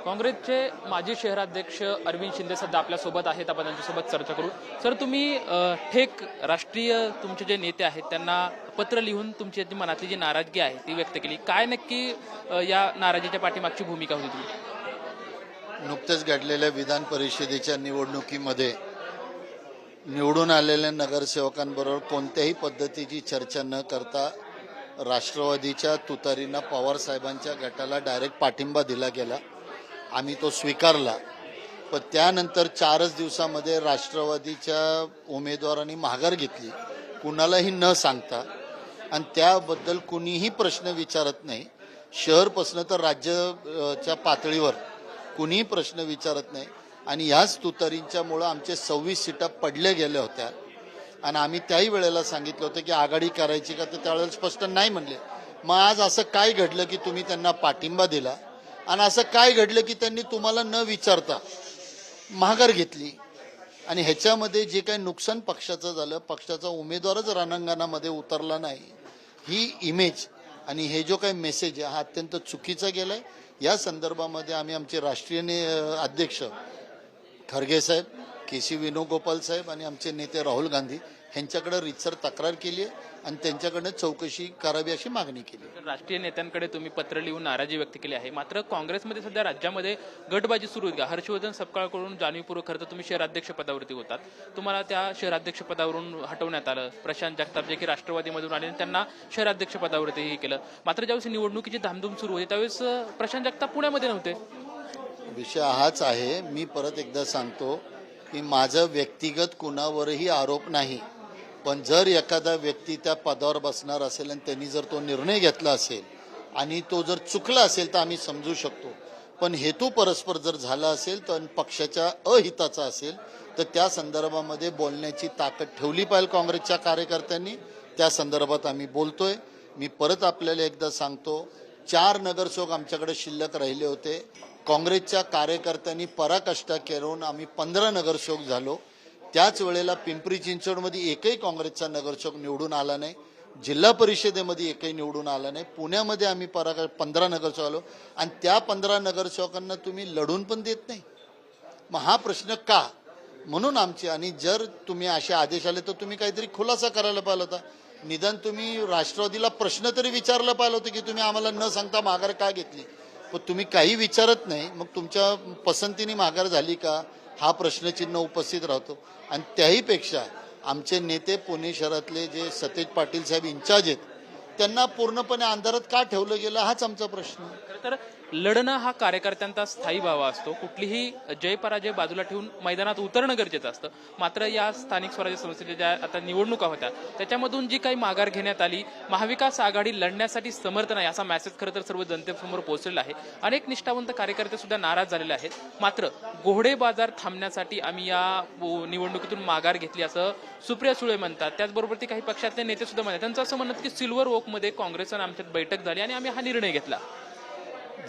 काँग्रेसचे माजी शहराध्यक्ष अरविंद शिंदे सध्या आपल्यासोबत आहेत. आपण त्यांच्यासोबत चर्चा करू. सर, तुम्ही ठेक राष्ट्रीय तुमचे जे नेते आहेत त्यांना पत्र लिहून तुमची मनातली जी नाराजगी आहे ती व्यक्त केली. काय नक्की या नाराजीच्या पाठीमागची भूमिका होती तुमची? नुकतेच घडलेल्या विधान परिषदेच्या निवडणुकीमध्ये निवडून आलेल्या नगरसेवकांबरोबर कोणत्याही पद्धतीची चर्चा न करता राष्ट्रवादीच्या तुतारींना पवार साहेबांच्या गटाला डायरेक्ट पाठिंबा दिला गेला. आम्ही तो स्वीकारला. पण त्यानंतर 4च दिवसामध्ये राष्ट्रवादीच्या उमेदवारांनी माघार घेतली, कुणालाही न सांगता. आणि त्याबद्दल कुणीही प्रश्न विचारत नाही. शहरपासून तर राज्याच्या पातळीवर कुणीही प्रश्न विचारत नाही. आणि ह्याच तुतारींच्यामुळं आमचे 26 सीटा पडल्या गेल्या होत्या. आणि आम्ही त्याही वेळेला सांगितलं होतं की आघाडी करायची का, तर त्यावेळेला स्पष्ट नाही म्हणले. मग आज असं काय घडलं की तुम्ही त्यांना पाठिंबा दिला, आणि असं काय घडलं की त्यांनी तुम्हाला न विचारता माघार घेतली. आणि ह्याच्यामध्ये जे काही नुकसान पक्षाचं झालं, पक्षाचा उमेदवारच रणांगणामध्ये उतरला नाही, ही इमेज आणि हे जो काही मेसेज आहे हा अत्यंत चुकीचा गेलाय. या संदर्भामध्ये आम्ही आमचे राष्ट्रीय अध्यक्ष खरगे साहेब, केसी वेणुगोपाल साहेब आणि आमचे नेते राहुल गांधी यांच्याकडे रीतसर तक्रार केली आहे आणि त्यांच्याकडनं चौकशी करावी अशी मागणी केली. राष्ट्रीय नेत्यांकडे तुम्ही पत्र लिहून नाराजी व्यक्त केली आहे. मात्र काँग्रेसमध्ये सध्या राज्यामध्ये गटबाजी सुरू होती. हर्षवर्धन सपकाळकडून जाणीवपूर्वक खरं तर तुम्ही शहराध्यक्ष पदावरती होतात, तुम्हाला त्या शहराध्यक्ष पदावरून हटवण्यात आलं. प्रशांत जगताप जे की राष्ट्रवादीमधून आले त्यांना शहराध्यक्ष पदावरतीही केलं. मात्र ज्यावेळेस निवडणुकीची धामधूम सुरू होती त्यावेळेस प्रशांत जगताप पुण्यामध्ये नव्हते. विषय हाच आहे. मी परत एकदा सांगतो की माझं व्यक्तिगत कुणावरही आरोप नाही. पण जर एखादा व्यक्ती त्या पदावर बसणार असेल आणि त्यांनी जर तो निर्णय घेतला असेल आणि तो जर चुकला असेल तर आम्ही समजू शकतो. पण हेतू परस्पर जर झाला असेल तर पक्षाच्या अहिताचा असेल तर त्या संदर्भामध्ये बोलण्याची ताकद ठेवली पाहिजे काँग्रेसच्या कार्यकर्त्यांनी. त्या संदर्भात आम्ही बोलतोय. मी परत आपल्याला एकदा सांगतो, 4 नगरसेवक आमच्याकडे शिल्लक राहिले होते. काँग्रेसच्या कार्यकर्त्यांनी पराकाष्ठा करून आम्ही 15 नगरसेवक झालो. त्याच वेळेला पिंपरी चिंचवडमध्ये एकही काँग्रेसचा नगरसेवक निवडून आला नाही. जिल्हा परिषदेमध्ये एकही निवडून आला नाही. पुण्यामध्ये आम्ही 15 नगरसेवक आलो आणि त्या 15 नगरसेवकांना तुम्ही लढून पण देत नाही. मग हा प्रश्न का? म्हणून आमचे, आणि जर तुम्ही असे आदेश आले तर तुम्ही काहीतरी खुलासा करायला पाहिजे होता. निदान तुम्ही राष्ट्रवादीला प्रश्न तरी विचारला पाहिजे होतं की तुम्ही आम्हाला न सांगता माघार का घेतली. पण तुम्ही काही विचारत नाही. मग तुमच्या पसंतीने माघार झाली का हा प्रश्नचिन्ह उपस्थित राहतो. आणि त्याहीपेक्षा आमचे नेते पुणे शहरातले जे सतेज पाटील साहेब इन्चार्ज आहेत त्यांना पूर्णपणे अंधारात का ठेवलं गेलं हाच आमचा प्रश्न. खरं तर लढणं हा कार्यकर्त्यांचा स्थायी बाबा असतो. कुठलीही जय पराजय बाजूला ठेवून मैदानात उतरणं गरजेचं असतं. मात्र या स्थानिक स्वराज्य संस्थेच्या ज्या आता निवडणुका होत्या त्याच्यामधून जी काही माघार घेण्यात आली, महाविकास आघाडी लढण्यासाठी समर्थ नाही असा मेसेज खरं तर सर्व जनतेसमोर पोहोचलेला आहे. अनेक निष्ठावंत कार्यकर्ते सुद्धा नाराज झालेले आहेत. मात्र घोडे बाजार थांबण्यासाठी आम्ही या निवडणुकीतून माघार घेतली असं सुप्रिया सुळे म्हणतात. त्याचबरोबर ते काही पक्षातले नेते सुद्धा म्हणतात. त्यांचं असं म्हणत की सिल्वर ओकमध्ये काँग्रेस आणि आमच्यात बैठक झाली आणि आम्ही हा निर्णय घेतला.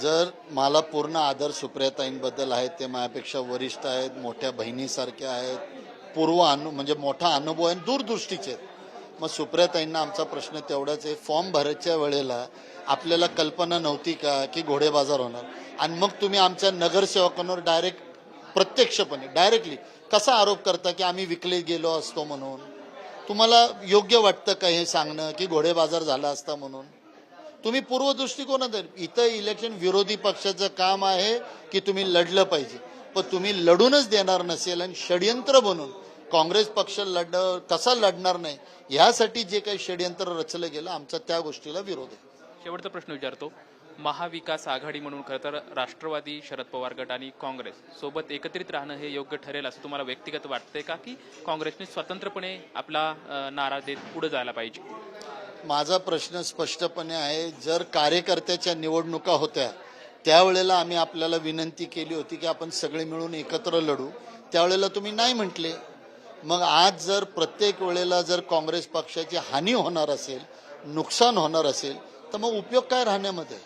जर मला पूर्ण आदर सुप्रियाताईंबद्दल आहे, ते माझ्यापेक्षा वरिष्ठ आहेत, मोठ्या बहिणीसारख्या आहेत, म्हणजे मोठा अनुभव आहे, दूरदृष्टीचे आहेत. मग सुप्रियाताईंना आमचा प्रश्न तेवढाच आहे, फॉर्म भरायच्या वेळेला आपल्याला कल्पना नव्हती का की घोडे बाजार होणार? आणि मग तुम्ही आमच्या नगरसेवकांवर प्रत्यक्षपणे डायरेक्टली कसा आरोप करता की आम्ही विकले गेलो असतो म्हणून? तुम्हाला योग्य वाटतं का हे सांगणं की घोडे बाजार झाला असता म्हणून? तुम्ही पूर्व दृष्टिकोनात, इथं इलेक्शन विरोधी पक्षाचं काम आहे की तुम्ही लढलं पाहिजे. पण तुम्ही लढूनच देणार नसेल आणि षडयंत्र बनून काँग्रेस पक्ष कसा लढणार नाही यासाठी जे काही षडयंत्र रचलं गेलं, आमचा त्या गोष्टीला विरोध आहे. शेवटचा प्रश्न विचारतो. महाविकास आघाडी म्हणून खरं तर राष्ट्रवादी, शरद पवार गट आणि काँग्रेस सोबत एकत्रित राहणं हे योग्य ठरेल असं तुम्हाला व्यक्तिगत वाटतंय का, की काँग्रेसने स्वतंत्रपणे आपला नारा देत पुढे जायला पाहिजे? माझा प्रश्न स्पष्टपणे आहे. जर कार्यकर्त्याच्या निवडणुका होत्या त्यावेळेला आम्ही आपल्याला विनंती केली होती की आपण सगळे मिळून एकत्र लढू, त्यावेळेला तुम्ही नाही म्हटले. मग आज जर प्रत्येक वेळेला जर काँग्रेस पक्षाची हानी होणार असेल, नुकसान होणार असेल, तर मग उपयोग काय राहण्यामध्ये?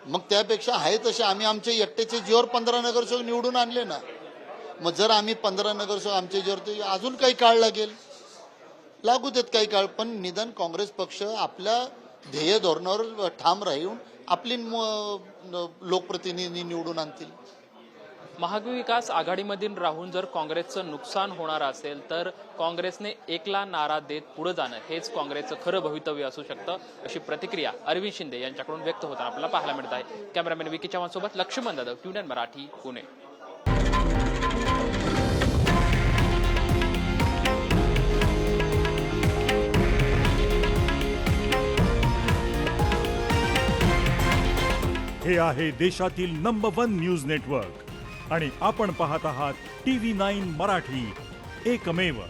मग त्यापेक्षा आहे तसे आम्ही आमच्या एकट्याच्या जीवावर 15 नगरसेवक निवडून आणले ना. मग जर आम्ही 15 नगरसेवक आमच्या जीवावर, अजून काही काळ लागू देत काही काळ, पण निदान काँग्रेस पक्ष आपल्या ध्येय धोरणावर ठाम राहून आपली लोकप्रतिनिधी निवडून आणतील. महाविकास आघाडीमधील राहून जर काँग्रेसचं नुकसान होणार असेल तर काँग्रेसने एकला नारा देत पुढे जाणं हेच काँग्रेसचं खरं भवितव्य असू शकतं, अशी प्रतिक्रिया अरविंद शिंदे यांच्याकडून व्यक्त होताना आपल्याला पाहायला मिळत आहे. कॅमेरामॅन विकी चव्हाण सोबत लक्ष्मण जाधव, ट्यून मराठी, पुणे. हे आहे देशातील नंबर 1 न्यूज नेटवर्क आणि आपण पाहत आहात TV9 मराठी, एकमेव.